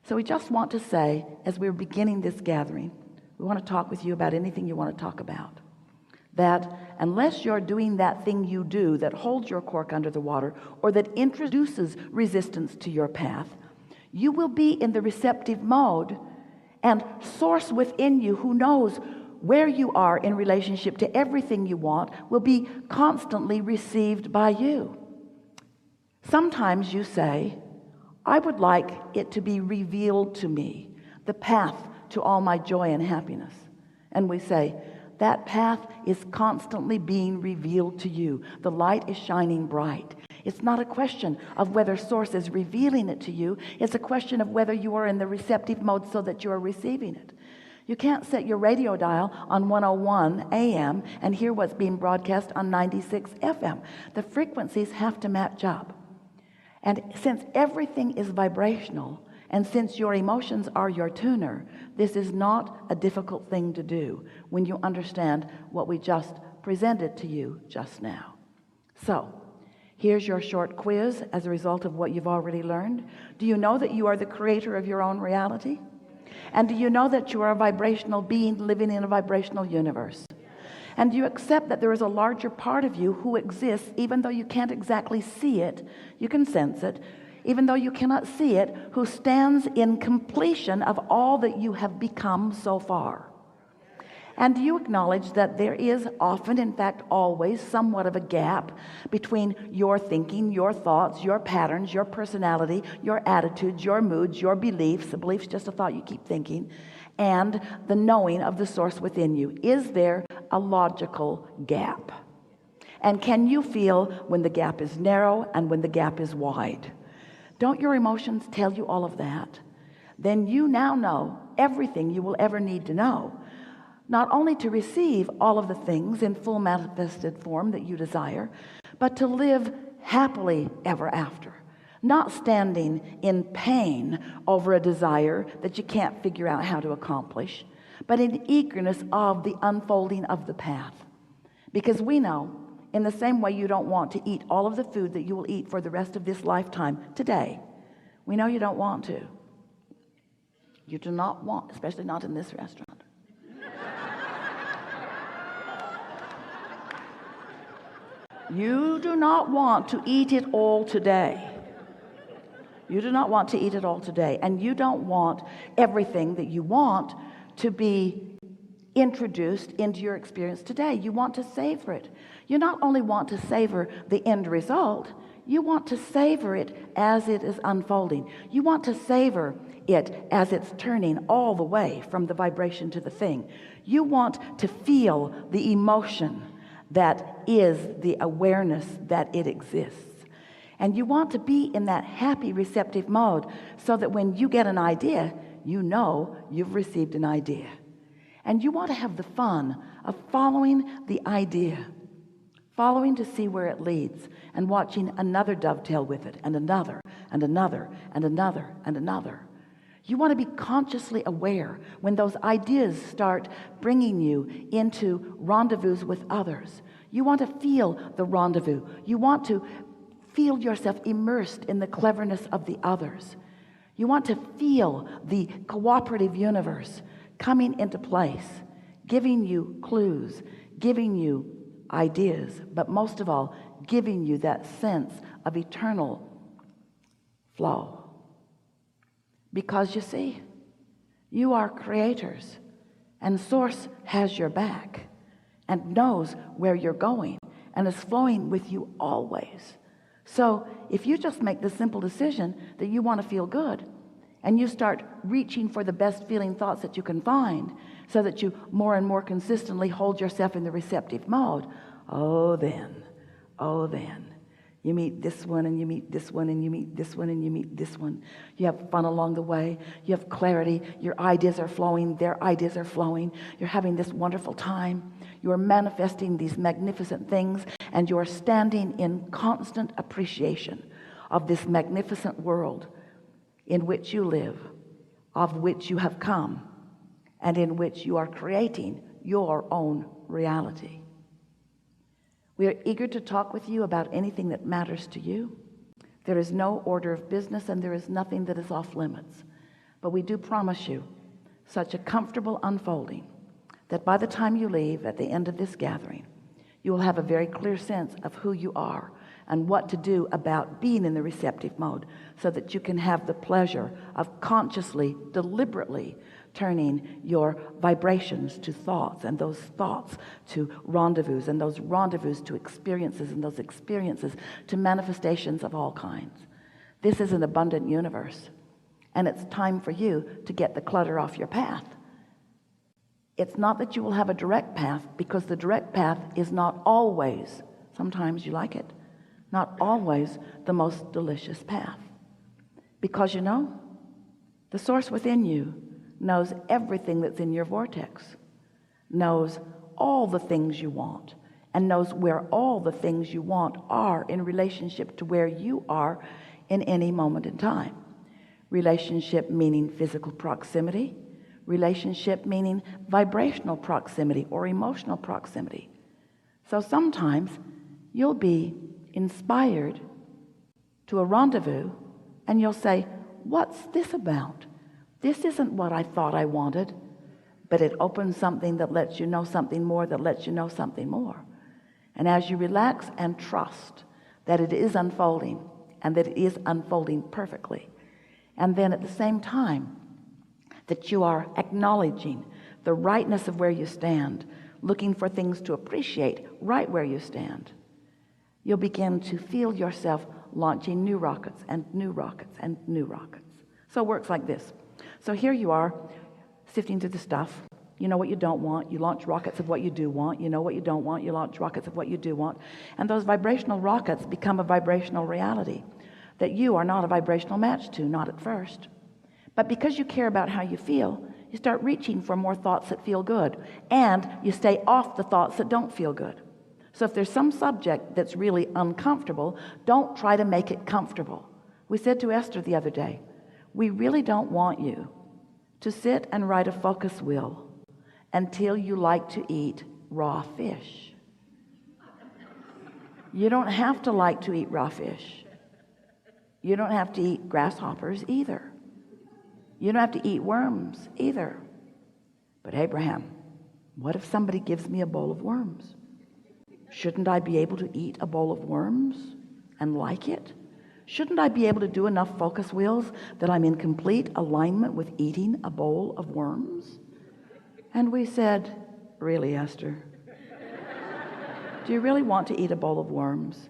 So we just want to say, as we're beginning this gathering, we want to talk with you about anything you want to talk about. That unless you're doing that thing you do that holds your cork under the water or that introduces resistance to your path, you will be in the receptive mode, and source within you, who knows where you are in relationship to everything you want, will be constantly received by you. Sometimes you say, I would like it to be revealed to me, the path to all my joy and happiness. And we say, that path is constantly being revealed to you. The light is shining bright. It's not a question of whether source is revealing it to you. It's a question of whether you are in the receptive mode so that you are receiving it. You can't set your radio dial on 101 AM and hear what's being broadcast on 96 FM. The frequencies have to match up. And since everything is vibrational, and since your emotions are your tuner, this is not a difficult thing to do when you understand what we just presented to you just now. So, here's your short quiz as a result of what you've already learned. Do you know that you are the creator of your own reality? And do you know that you are a vibrational being living in a vibrational universe? And do you accept that there is a larger part of you who exists, even though you can't exactly see it, you can sense it, even though you cannot see it, who stands in completion of all that you have become so far? And do you acknowledge that there is often, in fact always, somewhat of a gap between your thinking, your thoughts, your patterns, your personality, your attitudes, your moods, your beliefs? The belief's just a thought you keep thinking, and the knowing of the source within you. Is there a logical gap? And can you feel when the gap is narrow and when the gap is wide? Don't your emotions tell you all of that? Then you now know everything you will ever need to know, not only to receive all of the things in full manifested form that you desire, but to live happily ever after, not standing in pain over a desire that you can't figure out how to accomplish, but in eagerness of the unfolding of the path. Because we know, in the same way you don't want to eat all of the food that you will eat for the rest of this lifetime today, we know you don't want to. You do not want, especially not in this restaurant. You do not want to eat it all today. You do not want to eat it all today. And you don't want everything that you want to be introduced into your experience today. You want to savor it. You not only want to savor the end result, you want to savor it as it is unfolding. You want to savor it as it's turning all the way from the vibration to the thing. You want to feel the emotion that is the awareness that it exists. And you want to be in that happy receptive mode so that when you get an idea, you know you've received an idea. And you want to have the fun of following the idea, following to see where it leads, and watching another dovetail with it, and another, and another, and another, and another. You want to be consciously aware when those ideas start bringing you into rendezvous with others. You want to feel the rendezvous. You want to feel yourself immersed in the cleverness of the others. You want to feel the cooperative universe coming into place, giving you clues, giving you ideas, but most of all, giving you that sense of eternal flow. Because you see, you are creators, and Source has your back and knows where you're going and is flowing with you always. So if you just make the simple decision that you want to feel good, and you start reaching for the best feeling thoughts that you can find so that you more and more consistently hold yourself in the receptive mode, oh then, you meet this one, and you meet this one, and you meet this one, and you meet this one. You have fun along the way. You have clarity. Your ideas are flowing. Their ideas are flowing. You're having this wonderful time. You are manifesting these magnificent things, and you are standing in constant appreciation of this magnificent world in which you live, of which you have come, and in which you are creating your own reality. We are eager to talk with you about anything that matters to you. There is no order of business, and there is nothing that is off limits. But we do promise you such a comfortable unfolding that by the time you leave at the end of this gathering, you will have a very clear sense of who you are and what to do about being in the receptive mode, so that you can have the pleasure of consciously, deliberately turning your vibrations to thoughts, and those thoughts to rendezvous, and those rendezvous to experiences, and those experiences to manifestations of all kinds. This is an abundant universe, and it's time for you to get the clutter off your path. It's not that you will have a direct path, because the direct path is not always, sometimes you like it, not always the most delicious path. Because the source within you knows everything that's in your vortex, knows all the things you want, and knows where all the things you want are in relationship to where you are in any moment in time. Relationship meaning physical proximity, relationship meaning vibrational proximity or emotional proximity. So sometimes you'll be inspired to a rendezvous and you'll say, what's this about? This isn't what I thought I wanted. But it opens something that lets you know something more, that lets you know something more. And as you relax and trust that it is unfolding, and that it is unfolding perfectly, and then at the same time that you are acknowledging the rightness of where you stand, looking for things to appreciate right where you stand, you'll begin to feel yourself launching new rockets and new rockets and new rockets. So it works like this. So here you are sifting through the stuff. You know what you don't want. You launch rockets of what you do want. You know what you don't want. You launch rockets of what you do want. And those vibrational rockets become a vibrational reality that you are not a vibrational match to, not at first. But because you care about how you feel, you start reaching for more thoughts that feel good. And you stay off the thoughts that don't feel good. So if there's some subject that's really uncomfortable, don't try to make it comfortable. We said to Esther the other day, we really don't want you to sit and write a focus wheel until you like to eat raw fish. You don't have to like to eat raw fish. You don't have to eat grasshoppers either. You don't have to eat worms either. But Abraham, what if somebody gives me a bowl of worms? Shouldn't I be able to eat a bowl of worms and like it? Shouldn't I be able to do enough focus wheels that I'm in complete alignment with eating a bowl of worms? And we said, really, Esther? Do you really want to eat a bowl of worms?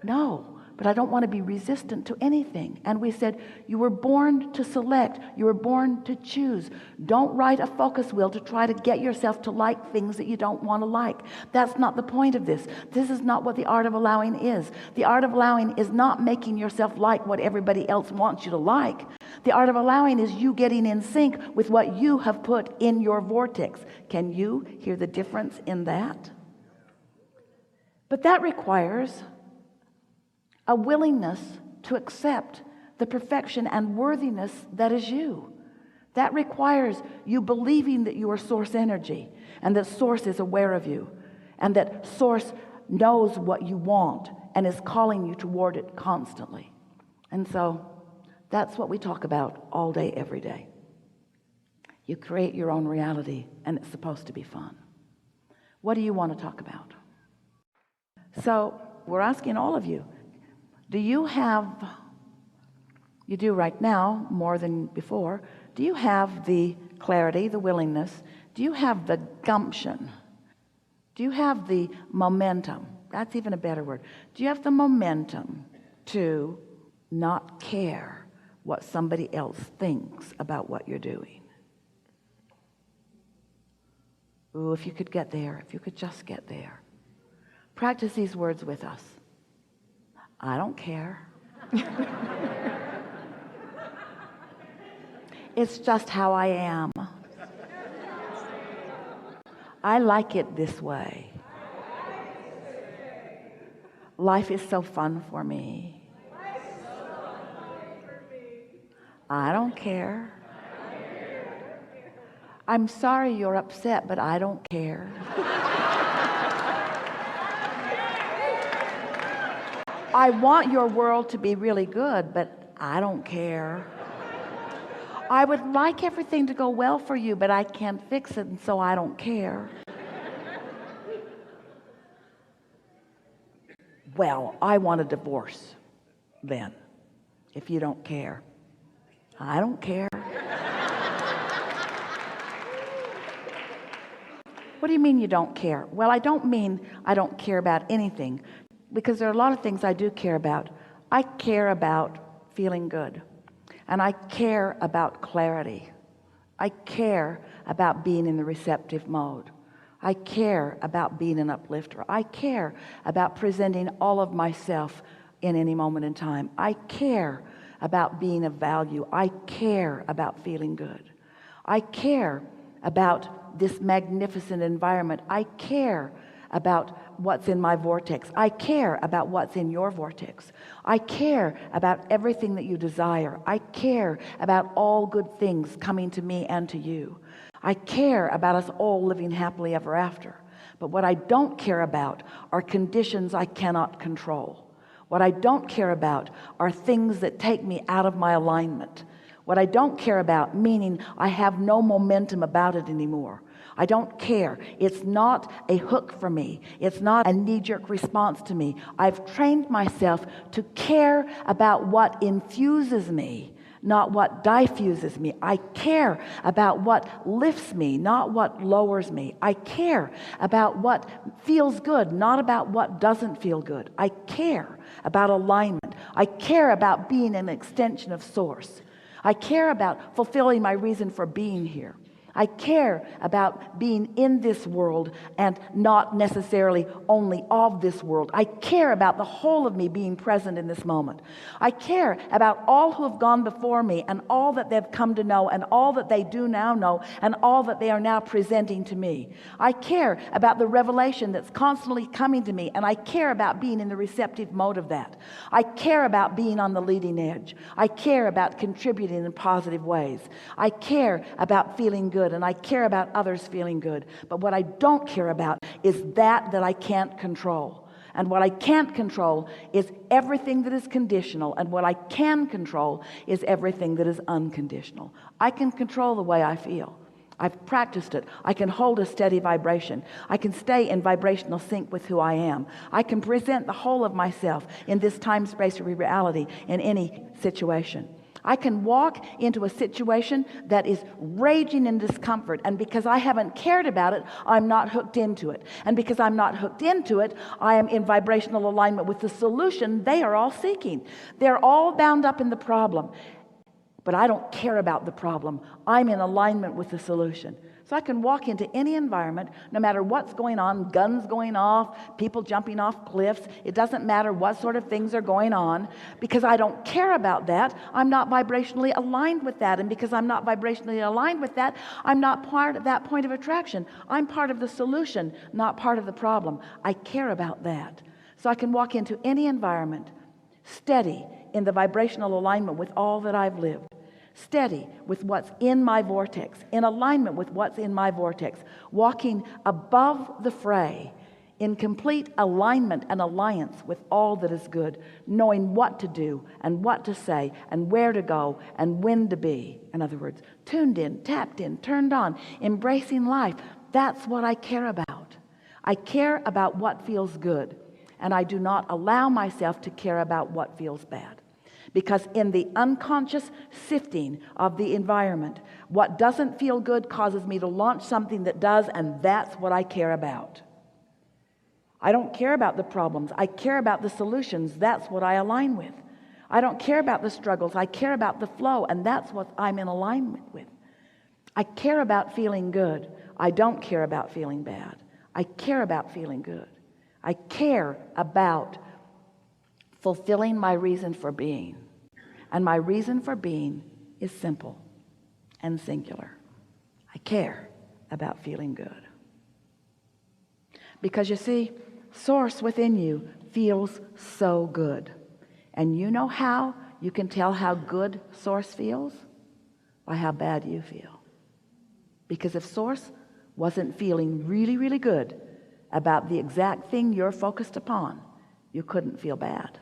No, but I don't want to be resistant to anything. And we said, you were born to select. You were born to choose. Don't write a focus wheel to try to get yourself to like things that you don't want to like. That's not the point of this. This is not what the art of allowing is. The art of allowing is not making yourself like what everybody else wants you to like. The art of allowing is you getting in sync with what you have put in your vortex. Can you hear the difference in that? But that requires a willingness to accept the perfection and worthiness that is you. That requires you believing that you are source energy, and that source is aware of you, and that source knows what you want and is calling you toward it constantly. And so that's what we talk about all day, every day. You create your own reality, and it's supposed to be fun. What do you want to talk about? So we're asking all of you, do you do right now more than before, do you have the clarity, the willingness? Do you have the gumption? Do you have the momentum? That's even a better word. Do you have the momentum to not care what somebody else thinks about what you're doing? Ooh, if you could get there, if you could just get there. Practice these words with us. I don't care. It's just how I am. I like it this way. Life is so fun for me. I don't care. I'm sorry you're upset, but I don't care. I want your world to be really good, but I don't care. I would like everything to go well for you, but I can't fix it, and so I don't care. Well, I want a divorce then, if you don't care. I don't care. What do you mean you don't care? Well, I don't mean I don't care about anything, because there are a lot of things I do care about. I care about feeling good, and I care about clarity. I care about being in the receptive mode. I care about being an uplifter. I care about presenting all of myself in any moment in time. I care about being of value. I care about feeling good. I care about this magnificent environment. I care about what's in my vortex. I care about what's in your vortex. I care about everything that you desire. I care about all good things coming to me and to you. I care about us all living happily ever after. But what I don't care about are conditions I cannot control. What I don't care about are things that take me out of my alignment. What I don't care about, meaning I have no momentum about it anymore. I don't care. It's not a hook for me. It's not a knee-jerk response to me. I've trained myself to care about what infuses me, not what diffuses me. I care about what lifts me, not what lowers me. I care about what feels good, not about what doesn't feel good. I care about alignment. I care about being an extension of source. I care about fulfilling my reason for being here. I care about being in this world and not necessarily only of this world. I care about the whole of me being present in this moment. I care about all who have gone before me and all that they've come to know and all that they do now know and all that they are now presenting to me. I care about the revelation that's constantly coming to me, and I care about being in the receptive mode of that. I care about being on the leading edge. I care about contributing in positive ways. I care about feeling good, and I care about others feeling good. But what I don't care about is that I can't control. And what I can't control is everything that is conditional, and what I can control is everything that is unconditional. I can control the way I feel. I've practiced it. I can hold a steady vibration. I can stay in vibrational sync with who I am. I can present the whole of myself in this time, space, or reality in any situation. I can walk into a situation that is raging in discomfort, and because I haven't cared about it, I'm not hooked into it. And because I'm not hooked into it, I am in vibrational alignment with the solution they are all seeking. They're all bound up in the problem, but I don't care about the problem. I'm in alignment with the solution. So I can walk into any environment, no matter what's going on, guns going off, people jumping off cliffs. It doesn't matter what sort of things are going on, because I don't care about that. I'm not vibrationally aligned with that. And because I'm not vibrationally aligned with that, I'm not part of that point of attraction. I'm part of the solution, not part of the problem. I care about that. So I can walk into any environment, steady in the vibrational alignment with all that I've lived. Steady with what's in my vortex, in alignment with what's in my vortex, walking above the fray, in complete alignment and alliance with all that is good, knowing what to do and what to say and where to go and when to be. In other words, tuned in, tapped in, turned on, embracing life. That's what I care about. I care about what feels good, and I do not allow myself to care about what feels bad. Because in the unconscious sifting of the environment, what doesn't feel good causes me to launch something that does, and that's what I care about. I don't care about the problems. I care about the solutions. That's what I align with. I don't care about the struggles. I care about the flow, and that's what I'm in alignment with. I care about feeling good. I don't care about feeling bad. I care about feeling good. I care about fulfilling my reason for being. And my reason for being is simple and singular. I care about feeling good. Because you see, source within you feels so good. And you know how you can tell how good source feels? By how bad you feel. Because if source wasn't feeling really, really good about the exact thing you're focused upon, you couldn't feel bad.